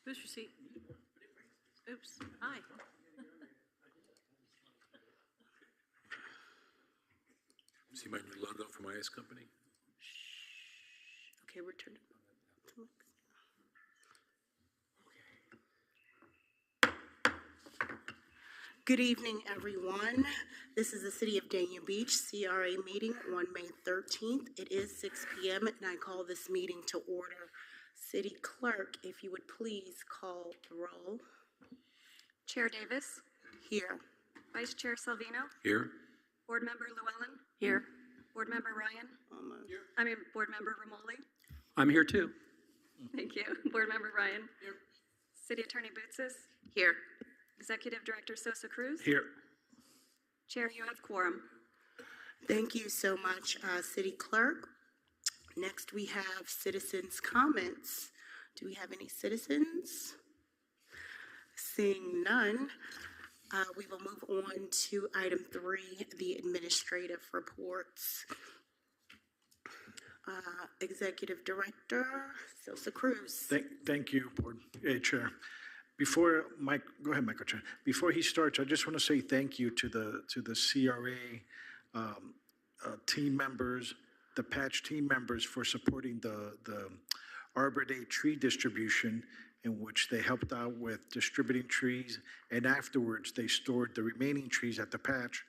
Who's your seat? Oops. Hi. See my new logo for my ice company? Okay, return it. Good evening, everyone. This is the City of Dania Beach CRA meeting on May 13th. It is 6 p.m. and I call this meeting to order. City Clerk, if you would please call the roll. Chair Davis. Here. Vice Chair Salvino. Here. Board Member Llewellyn. Here. Board Member Ryan. Almost. Board Member Ramoli. I'm here too. Thank you. Board Member Ryan. Here. City Attorney Bootsis. Here. Executive Director Sosa Cruz. Here. Chair, you have quorum. Thank you so much, City Clerk. Next, we have citizens' comments. Do we have any citizens? Seeing none, we will move on to item 3, the administrative reports. Executive Director Sosa Cruz. Thank you, Board Chair. Before Mike, go ahead, Michael Chair. Before he starts, I just want to say thank you to the CRA team members, the patch team members for supporting the Arbor Day tree distribution, in which they helped out with distributing trees, and afterwards they stored the remaining trees at the patch.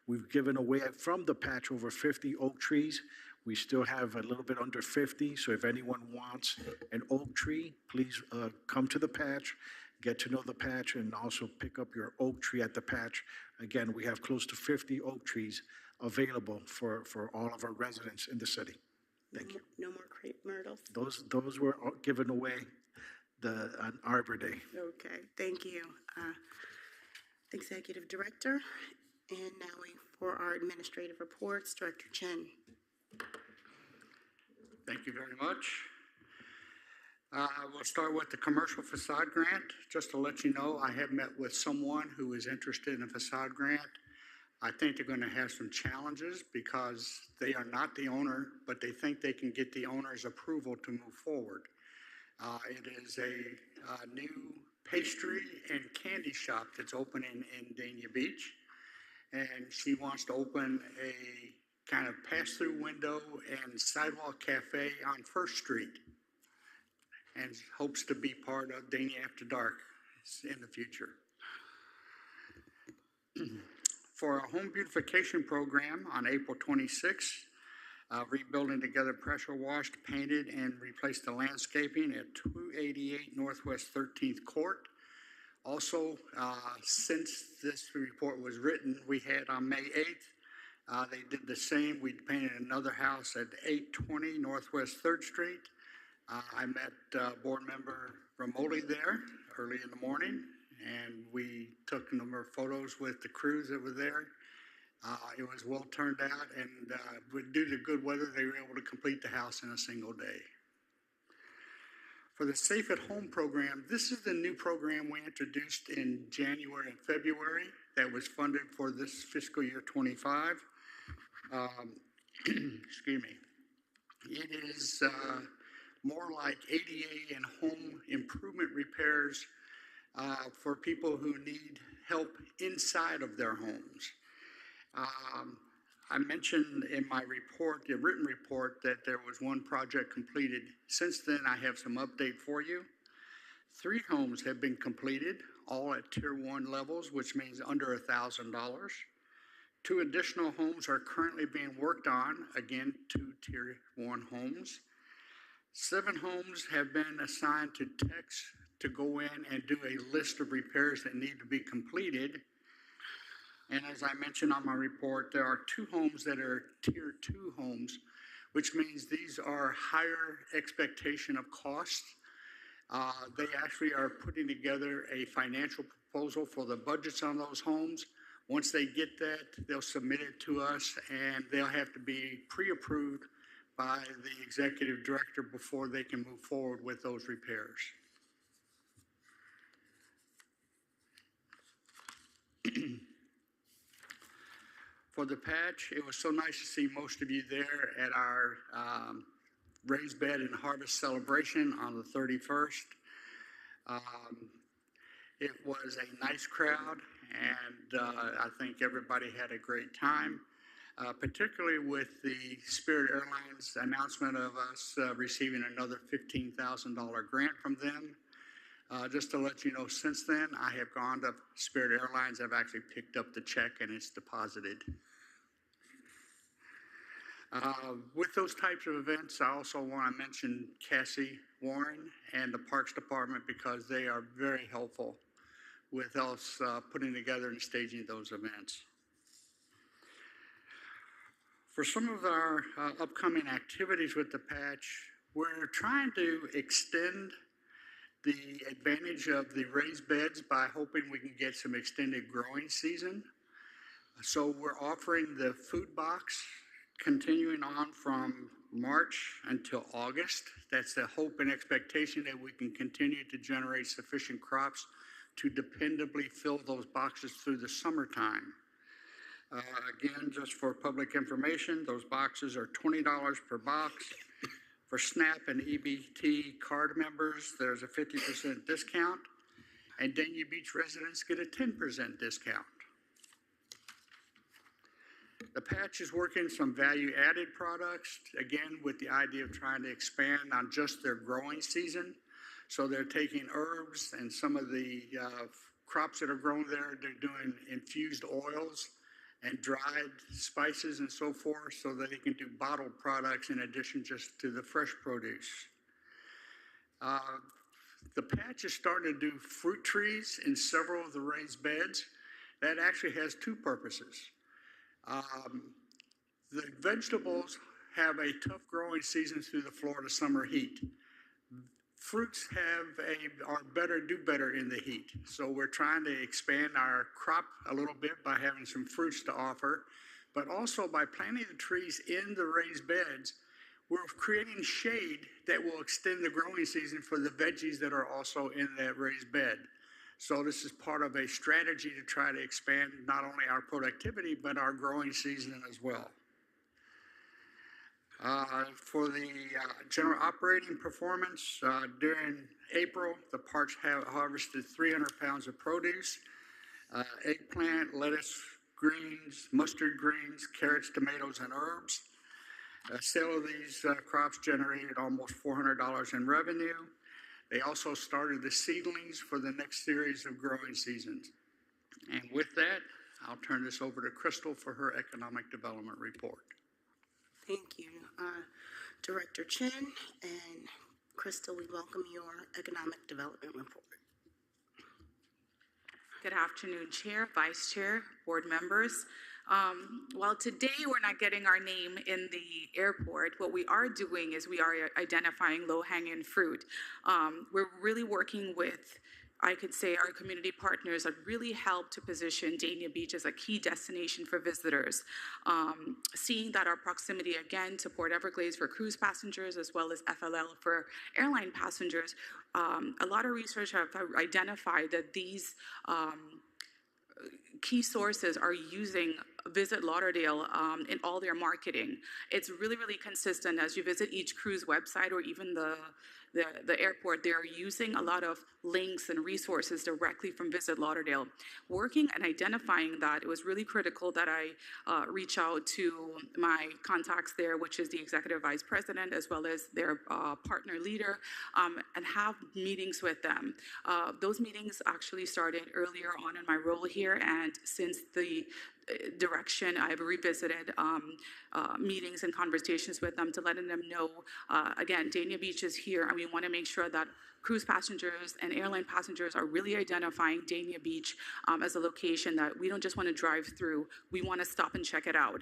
We've given away from the patch over 50 oak trees. We still have a little bit under 50, so if anyone wants an oak tree, please come to the patch, get to know the patch, and also pick up your oak tree at the patch. Again, we have close to 50 oak trees available for all of our residents in the city. Thank you. No more crepe myrtles? Those were given away on Arbor Day. Okay, thank you, Executive Director. And now for our administrative reports, Director Chen. Thank you very much. We'll start with the commercial facade grant. Just to let you know, I have met with someone who is interested in a facade grant. I think they're going to have some challenges because they are not the owner, but they think they can get the owner's approval to move forward. It is a new pastry and candy shop that's opening in Dania Beach. And she wants to open a kind of pass-through window and sidewalk cafe on First Street, and hopes to be part of Dania After Dark in the future. For a home beautification program on April 26th, Rebuilding Together pressure washed, painted, and replaced the landscaping at 288 Northwest 13th Court. Also, since this report was written, we had on May 8th, they did the same. We painted another house at 820 Northwest 3rd Street. I met Board Member Ramoli there early in the morning, and we took a number of photos with the crews that were there. It was well turned out, and due to good weather, they were able to complete the house in a single day. For the Safe at Home program, this is the new program we introduced in January and February that was funded for this fiscal year 25. Excuse me. It is more like ADA and home improvement repairs for people who need help inside of their homes. I mentioned in my report, the written report, that there was one project completed. Since then, I have some update for you. 3 homes have been completed, all at Tier 1 levels, which means under $1,000. 2 additional homes are currently being worked on, again, 2 Tier 1 homes. 7 homes have been assigned to techs to go in and do a list of repairs that need to be completed. And as I mentioned on my report, there are 2 homes that are Tier 2 homes, which means these are higher expectation of cost. They actually are putting together a financial proposal for the budgets on those homes. Once they get that, they'll submit it to us, and they'll have to be pre-approved by the executive director before they can move forward with those repairs. For the patch, it was so nice to see most of you there at our raised bed and harvest celebration on the 31st. It was a nice crowd, and I think everybody had a great time, particularly with the Spirit Airlines announcement of us receiving another $15,000 grant from them. Just to let you know, since then, I have gone to Spirit Airlines. I've actually picked up the check, and it's deposited. With those types of events, I also want to mention Cassie Warren and the Parks Department because they are very helpful with us putting together and staging those events. For some of our upcoming activities with the patch, we're trying to extend the advantage of the raised beds by hoping we can get some extended growing season. So we're offering the food box continuing on from March until August. That's the hope and expectation that we can continue to generate sufficient crops to dependably fill those boxes through the summertime. Again, just for public information, those boxes are $20 per box. For SNAP and EBT card members, there's a 50% discount, and Dania Beach residents get a 10% discount. The patch is working some value-added products, again, with the idea of trying to expand on just their growing season. So they're taking herbs and some of the crops that are grown there, they're doing infused oils and dried spices and so forth so that they can do bottled products in addition just to the fresh produce. The patch is starting to do fruit trees in several of the raised beds. That actually has two purposes. The vegetables have a tough growing season through the Florida summer heat. Fruits do better in the heat. So we're trying to expand our crop a little bit by having some fruits to offer, but also by planting the trees in the raised beds, we're creating shade that will extend the growing season for the veggies that are also in that raised bed. So this is part of a strategy to try to expand not only our productivity, but our growing season as well. For the general operating performance, during April, the parks harvested 300 pounds of produce, eggplant, lettuce, greens, mustard greens, carrots, tomatoes, and herbs. Sale of these crops generated almost $400 in revenue. They also started the seedlings for the next series of growing seasons. And with that, I'll turn this over to Crystal for her economic development report. Thank you, Director Chin, and Crystal, we welcome your economic development report. Good afternoon, Chair, Vice Chair, board members. While today we're not getting our name in the airport, what we are doing is we are identifying low-hanging fruit. We're really working with, I could say, our community partners that really help to position Dania Beach as a key destination for visitors. Seeing that our proximity, again, to Port Everglades for cruise passengers as well as FLL for airline passengers, a lot of research have identified that these key sources are using Visit Lauderdale in all their marketing. It's really, really consistent as you visit each cruise website or even the airport. They're using a lot of links and resources directly from Visit Lauderdale. Working and identifying that, it was really critical that I reach out to my contacts there, which is the Executive Vice President as well as their partner leader, and have meetings with them. Those meetings actually started earlier on in my role here, and since the direction, I've revisited meetings and conversations with them to letting them know, again, Dania Beach is here, and we want to make sure that cruise passengers and airline passengers are really identifying Dania Beach as a location that we don't just want to drive through, we want to stop and check it out.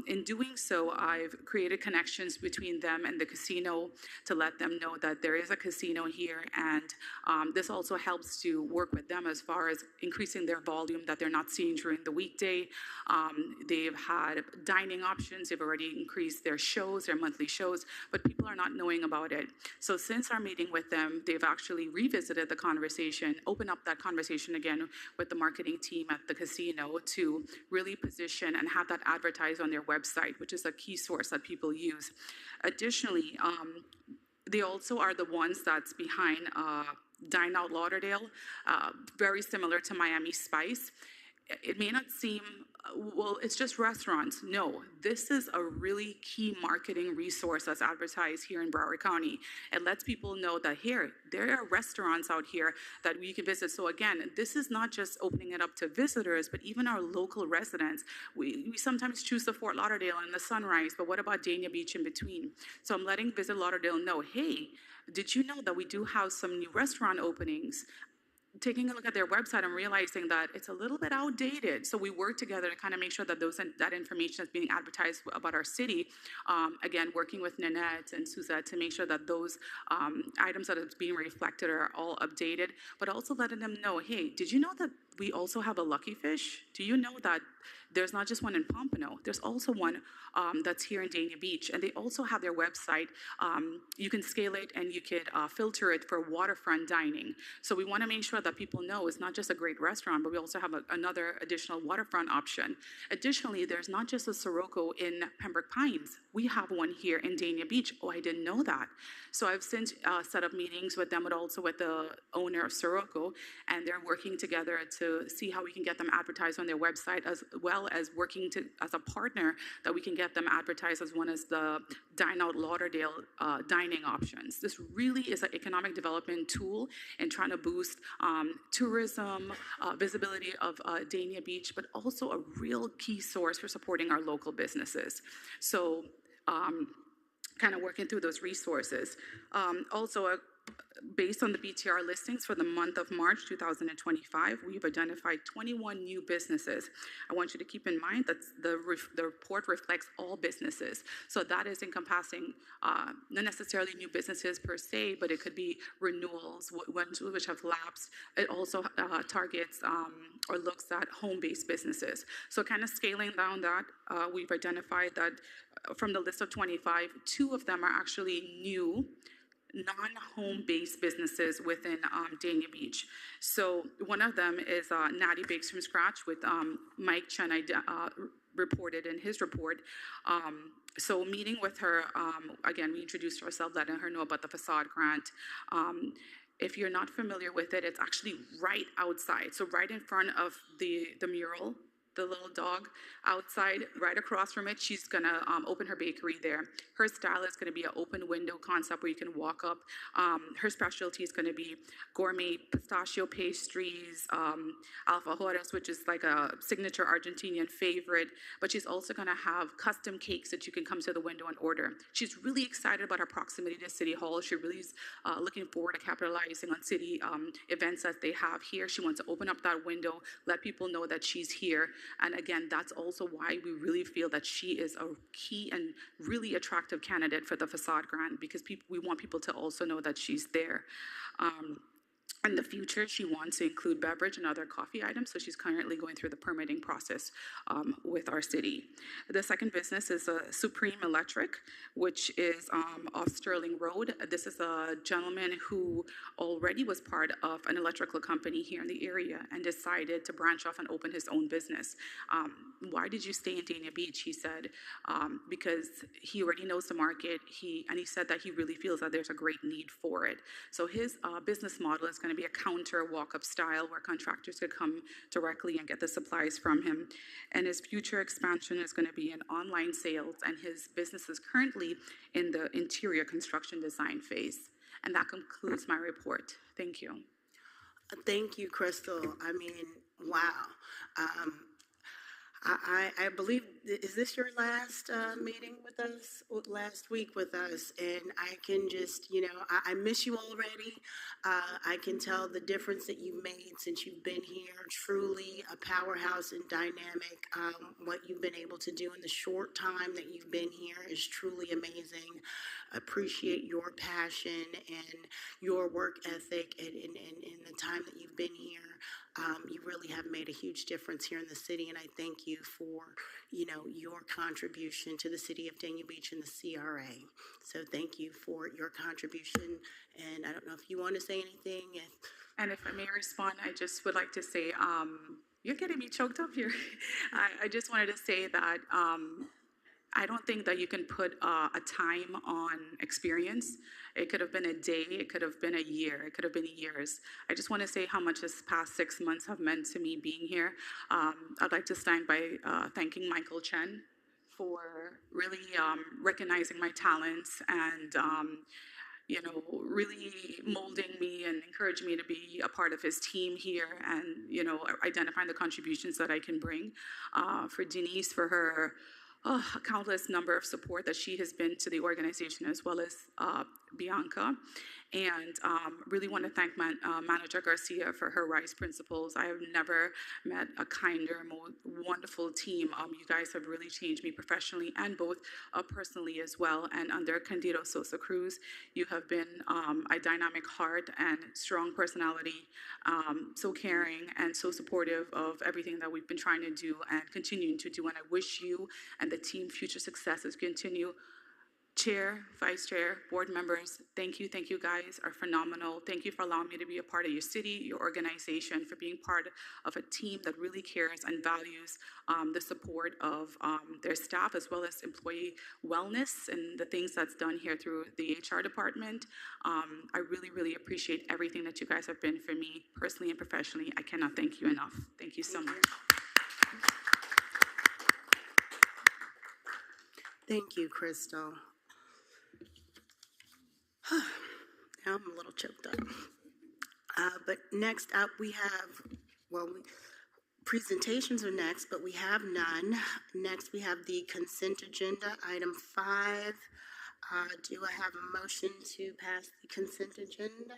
In doing so, I've created connections between them and the casino to let them know that there is a casino here, and this also helps to work with them as far as increasing their volume that they're not seeing during the weekday. They've had dining options, they've already increased their shows, their monthly shows, but people are not knowing about it. So since our meeting with them, they've actually revisited the conversation, opened up that conversation again with the marketing team at the casino to really position and have that advertised on their website, which is a key source that people use. Additionally, they also are the ones that's behind Dine Out Lauderdale, very similar to Miami Spice. It may not seem, well, it's just restaurants. No, this is a really key marketing resource that's advertised here in Broward County. It lets people know that here, there are restaurants out here that we can visit. So again, this is not just opening it up to visitors, but even our local residents. We sometimes choose the Fort Lauderdale and the Sunrise, but what about Dania Beach in between? So I'm letting Visit Lauderdale know, hey, did you know that we do have some new restaurant openings? Taking a look at their website and realizing that it's a little bit outdated. So we work together to kind of make sure that that information is being advertised about our city. Again, working with Nanette and Suzette to make sure that those items that are being reflected are all updated, but also letting them know, hey, did you know that we also have a Lucky Fish? Do you know that there's not just one in Pompano, there's also one that's here in Dania Beach, and they also have their website. You can scale it and you could filter it for waterfront dining. So we want to make sure that people know it's not just a great restaurant, but we also have another additional waterfront option. Additionally, there's not just a Sirocco in Pembroke Pines. We have one here in Dania Beach. Oh, I didn't know that. So I've since set up meetings with them, but also with the owner of Sirocco, and they're working together to see how we can get them advertised on their website, as well as working as a partner that we can get them advertised as one as the Dine Out Lauderdale dining options. This really is an economic development tool in trying to boost tourism, visibility of Dania Beach, but also a real key source for supporting our local businesses. So kind of working through those resources. Also, based on the BTR listings for the month of March 2025, we've identified 21 new businesses. I want you to keep in mind that the report reflects all businesses. So that is encompassing not necessarily new businesses per se, but it could be renewals, which have lapsed. It also targets or looks at home-based businesses. So kind of scaling down that, we've identified that from the list of 25, 2 of them are actually new non-home-based businesses within Dania Beach. So one of them is Natty Bakes from Scratch, with Mike Chen reported in his report. So meeting with her, again, we introduced ourselves, letting her know about the facade grant. If you're not familiar with it, it's actually right outside. So right in front of the mural, the little dog outside, right across from it, she's gonna open her bakery there. Her style is gonna be an open window concept where you can walk up. Her specialty is gonna be gourmet pistachio pastries, alfajores, which is like a signature Argentinian favorite, but she's also gonna have custom cakes that you can come to the window and order. She's really excited about her proximity to City Hall. She really is looking forward to capitalizing on city events that they have here. She wants to open up that window, let people know that she's here. And again, that's also why we really feel that she is a key and really attractive candidate for the facade grant, because we want people to also know that she's there. In the future, she wants to include beverage and other coffee items, so she's currently going through the permitting process with our city. The second business is Supreme Electric, which is off Sterling Road. This is a gentleman who already was part of an electrical company here in the area and decided to branch off and open his own business. Why did you stay in Dania Beach? He said, because he already knows the market, and he said that he really feels that there's a great need for it. So his business model is going to be a counter walk-up style where contractors could come directly and get the supplies from him. And his future expansion is going to be in online sales, and his business is currently in the interior construction design phase. And that concludes my report. Thank you. Thank you, Crystal. I mean, wow. I believe, is this your last meeting with us, last week with us? And I can just, I miss you already. I can tell the difference that you've made since you've been here. Truly a powerhouse and dynamic. What you've been able to do in the short time that you've been here is truly amazing. Appreciate your passion and your work ethic and the time that you've been here. You really have made a huge difference here in the city, and I thank you for, your contribution to the city of Dania Beach and the CRA. So thank you for your contribution, and I don't know if you want to say anything. And if I may respond, I just would like to say, you're getting me choked up here. I just wanted to say that I don't think that you can put a time on experience. It could have been a day, it could have been a year, it could have been years. I just want to say how much this past 6 months have meant to me being here. I'd like to start by thanking Michael Chen for really recognizing my talents and really molding me and encouraging me to be a part of his team here and, identifying the contributions that I can bring. For Denise, for her countless number of support that she has been to the organization, as well as Bianca. And really want to thank Manager Garcia for her RISE principles. I have never met a kinder, more wonderful team. You guys have really changed me professionally and both personally as well. And under Candido Sosa Cruz, you have been a dynamic heart and strong personality, so caring and so supportive of everything that we've been trying to do and continuing to do. And I wish you and the team future successes continue. Chair, Vice Chair, board members, thank you guys are phenomenal. Thank you for allowing me to be a part of your city, your organization, for being part of a team that really cares and values the support of their staff, as well as employee wellness and the things that's done here through the HR department. I really, really appreciate everything that you guys have been for me personally and professionally. I cannot thank you enough. Thank you so much. Thank you, Crystal. Now I'm a little choked up. But next up we have, presentations are next, but we have none. Next we have the consent agenda, item 5. Do I have a motion to pass the consent agenda?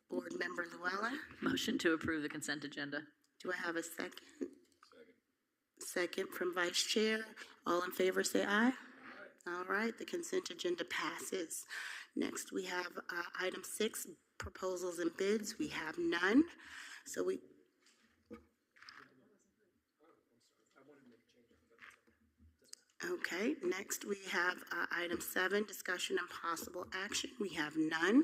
Board Member Llewellyn, Motion to approve the consent agenda. do I have a second? Second from Vice Chair. All in favor say aye. All right, the consent agenda passes. Next, we have item 6, proposals and bids. We have none. So okay, next we have item 7, discussion and possible action. We have none.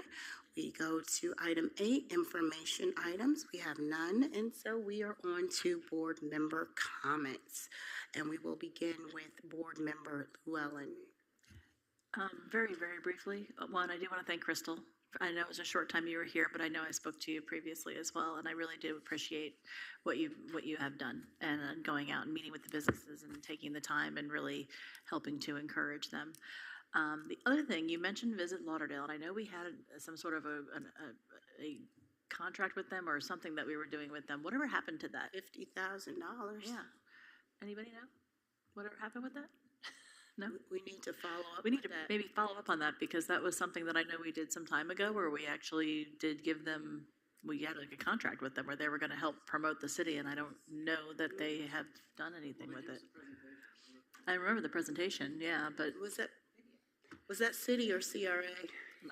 We go to item 8, information items. We have none. And so we are on to board member comments. And we will begin with board member Llewellyn. Very, very briefly. One, I do want to thank Crystal. I know it was a short time you were here, but I know I spoke to you previously as well, and I really do appreciate what you have done and going out and meeting with the businesses and taking the time and really helping to encourage them. The other thing, you mentioned Visit Lauderdale, and I know we had some sort of a contract with them or something that we were doing with them. Whatever happened to that? $50,000. Yeah. Anybody know? Whatever happened with that? No? We need to follow up. We need to with that. maybe follow up on that, because that was something that I know we did some time ago where we actually did give them, we had like a contract with them where they were going to help promote the city, and I don't know that they have done anything with it. I remember the presentation, yeah, but Was that city or CRA?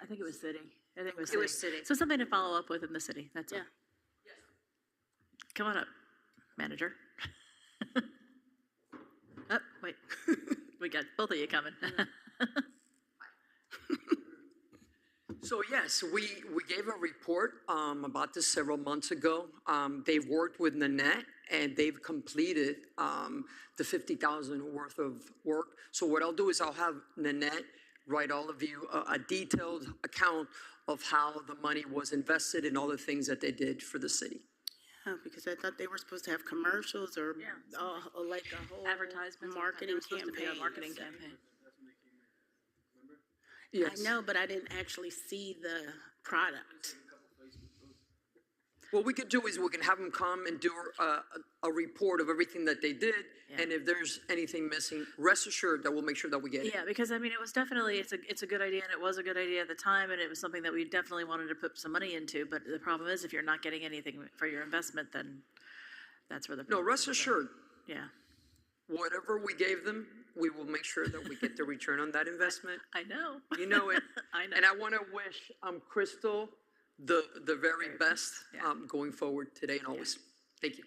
I think it was city. I think it was It city. was city. So something to follow up with in the city, that's all. Yeah. Come on up, manager. Oh, wait. We got both of you coming. So yes, we gave a report about this several months ago. They've worked with Nanette and they've completed the $50,000 worth of work. So what I'll do is I'll have Nanette write all of you a detailed account of how the money was invested and all the things that they did for the city. Yeah, because I thought they were supposed to have commercials or like a whole Advertisements. marketing It was supposed to be a campaign. marketing campaign. Yes. I know, but I didn't actually see the product. What we could do is we can have them come and do a report of everything that they did. Yeah. And if there's anything missing, rest assured that we'll make sure that we get it. Yeah, because I mean, it was definitely, it's a good idea, and it was a good idea at the time, and it was something that we definitely wanted to put some money into, but the problem is if you're not getting anything for your investment, then that's where the No, problem rest is. assured, Yeah, whatever we gave them, we will make sure that we get the return on that investment. I know. You know it. I know. And I want to wish Crystal the very best Yeah. going forward today and always. Thank you.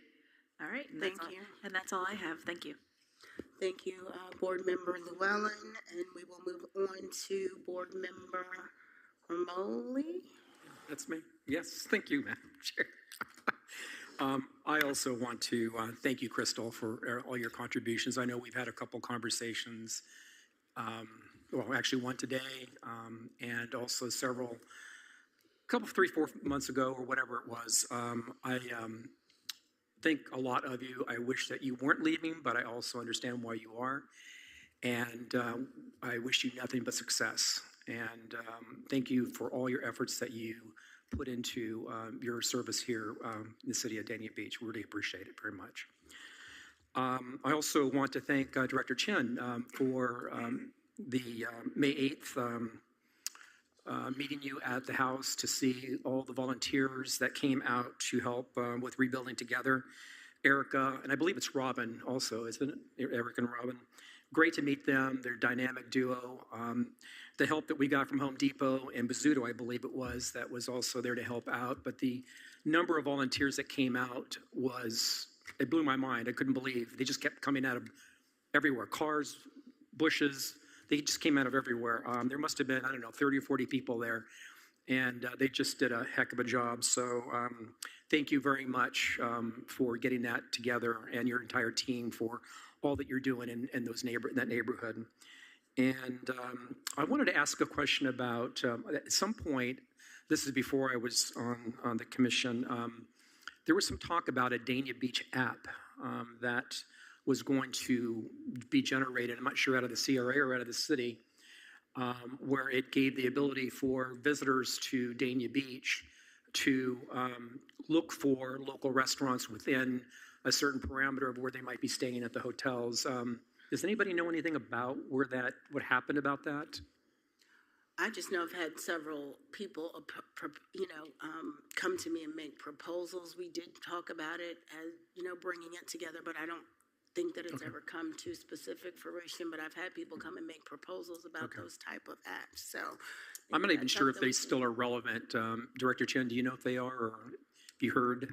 All right. And Thank that's all- you. And that's all I have. Thank you. Thank you, Board Member Llewellyn, and we will move on to Board Member Romoli. That's me. Yes, thank you, Madam Chair. I also want to thank you, Crystal, for all your contributions. I know we've had a couple conversations, well, actually one today, and also couple, 3, 4 months ago or whatever it was. I think a lot of you, I wish that you weren't leaving, but I also understand why you are. And I wish you nothing but success. And thank you for all your efforts that you put into your service here in the city of Dania Beach. We really appreciate it very much. I also want to thank Director Chen for the May 8th meeting you at the House to see all the volunteers that came out to help with Rebuilding Together. Erica, and I believe it's Robin also, isn't it? Erica and Robin. Great to meet them. They're a dynamic duo. The help that we got from Home Depot and Bizzuto, I believe it was, that was also there to help out. But the number of volunteers that came out it blew my mind. I couldn't believe. They just kept coming out of everywhere. Cars, bushes, they just came out of everywhere. There must have been, 30 or 40 people there. And they just did a heck of a job. So thank you very much for getting that together, and your entire team for all that you're doing in that neighborhood. And I wanted to ask a question about, at some point, this is before I was on the commission, there was some talk about a Dania Beach app that was going to be generated, I'm not sure out of the CRA or out of the city, where it gave the ability for visitors to Dania Beach to look for local restaurants within a certain parameter of where they might be staying at the hotels. Does anybody know anything about what happened about that? I just know I've had several people, come to me and make proposals. We did talk about it as, bringing it together, but I don't think that it's ever come to specific fruition. But I've had people come and make proposals about those type of apps. So I'm not even sure if they still are relevant. Director Chen, do you know if they are, or have you heard?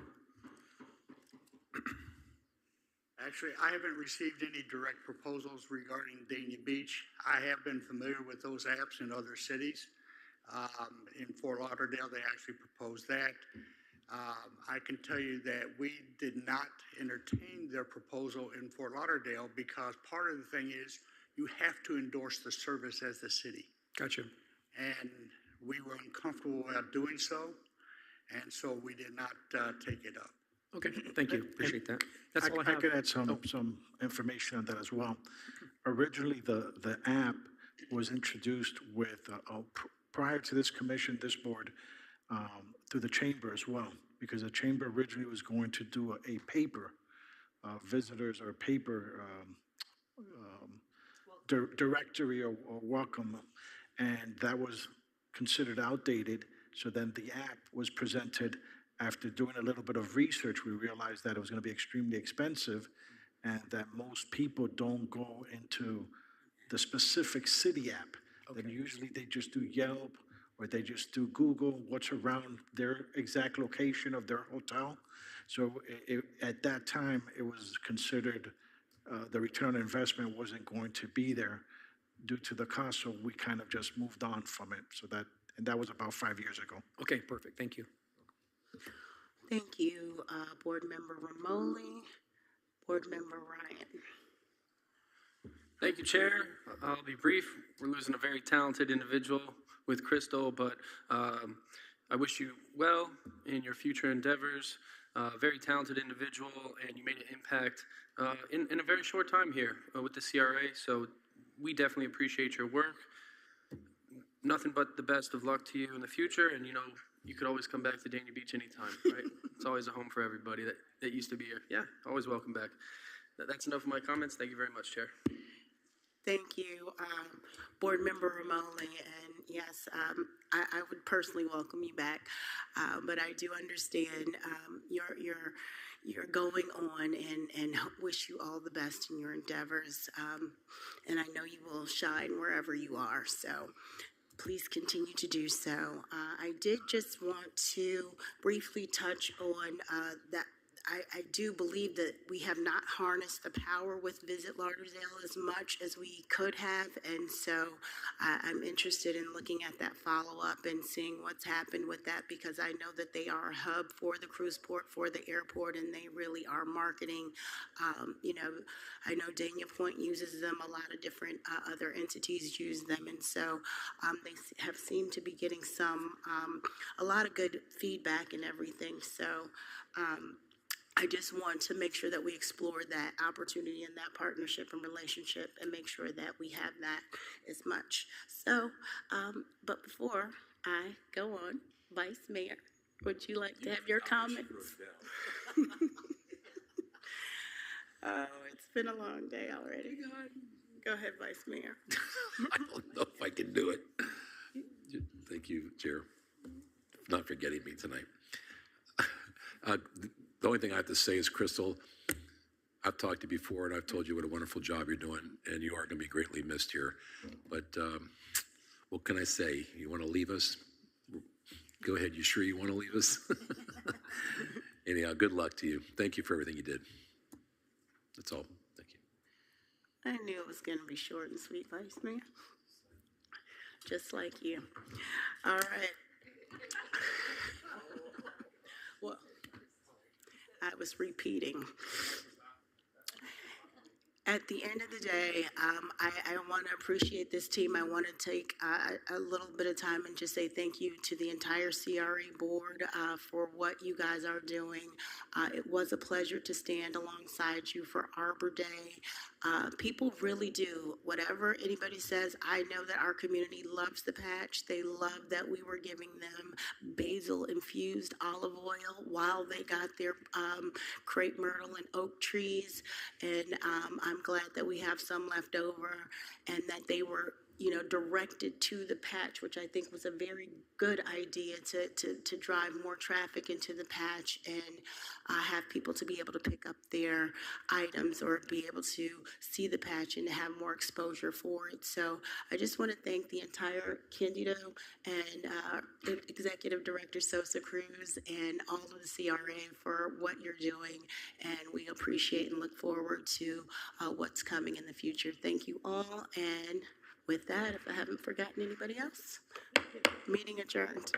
Actually, I haven't received any direct proposals regarding Dania Beach. I have been familiar with those apps in other cities. In Fort Lauderdale, they actually proposed that. I can tell you that we did not entertain their proposal in Fort Lauderdale because part of the thing is you have to endorse the service as the city. Gotcha. And we were uncomfortable about doing so, and so we did not take it up. Okay, thank you. Appreciate that. That's all I have. I could add some information on that as well. Originally, the app was introduced with, prior to this commission, this board, through the chamber as well, because the chamber originally was going to do a paper, visitors or paper directory or welcome, and that was considered outdated. So then the app was presented. After doing a little bit of research, we realized that it was going to be extremely expensive and that most people don't go into the specific city app. Then usually they just do Yelp or they just do Google, what's around their exact location of their hotel. So at that time, it was considered the return on investment wasn't going to be there due to the cost. So we kind of just moved on from it. And that was about 5 years ago. Okay, perfect. Thank you. Thank you, Board Member Ramoli. Board Member Ryan. Thank you, Chair. I'll be brief. We're losing a very talented individual with Crystal, but I wish you well in your future endeavors. Very talented individual, and you made an impact in a very short time here with the CRA, so we definitely appreciate your work. Nothing but the best of luck to you in the future, and you could always come back to Dania Beach anytime, right? It's always a home for everybody that used to be here. Yeah, always welcome back. That's enough of my comments. Thank you very much, Chair. Thank you, Board Member Ramoli. And yes, I would personally welcome you back, but I do understand you're going on and wish you all the best in your endeavors. And I know you will shine wherever you are. So please continue to do so. I did just want to briefly touch on that I do believe that we have not harnessed the power with Visit Lauderdale as much as we could have. And so I'm interested in looking at that follow-up and seeing what's happened with that, because I know that they are a hub for the cruise port, for the airport, and they really are marketing. I know Dania Point uses them, a lot of different other entities use them. And so they have seemed to be getting a lot of good feedback and everything. So I just want to make sure that we explore that opportunity and that partnership and relationship and make sure that we have that as much. So, but before I go on, Vice Mayor, would you like to have your comments? Oh, it's been a long day already. Go ahead, Vice Mayor. I don't know if I can do it. Thank you, Chair, for not forgetting me tonight. The only thing I have to say is, Crystal, I've talked to you before, and I've told you what a wonderful job you're doing, and you are going to be greatly missed here. But what can I say? You want to leave us? Go ahead. You sure you want to leave us? Anyhow, good luck to you. Thank you for everything you did. That's all. Thank you. I knew it was going to be short and sweet, Vice Mayor. Just like you. All right. Well, I was repeating. At the end of the day, I want to appreciate this team. I want to take a little bit of time and just say thank you to the entire CRA board for what you guys are doing. It was a pleasure to stand alongside you for Arbor Day. People really do. Whatever anybody says, I know that our community loves the patch. They love that we were giving them basil-infused olive oil while they got their crepe myrtle and oak trees. And I'm glad that we have some left over and that they were, directed to the patch, which I think was a very good idea to drive more traffic into the patch and have people to be able to pick up their items or be able to see the patch and have more exposure for it. So I just want to thank the entire Candido and Executive Director Sosa Cruz and all of the CRA for what you're doing, and we appreciate and look forward to what's coming in the future. Thank you all, and with that, if I haven't forgotten anybody else, meeting adjourned.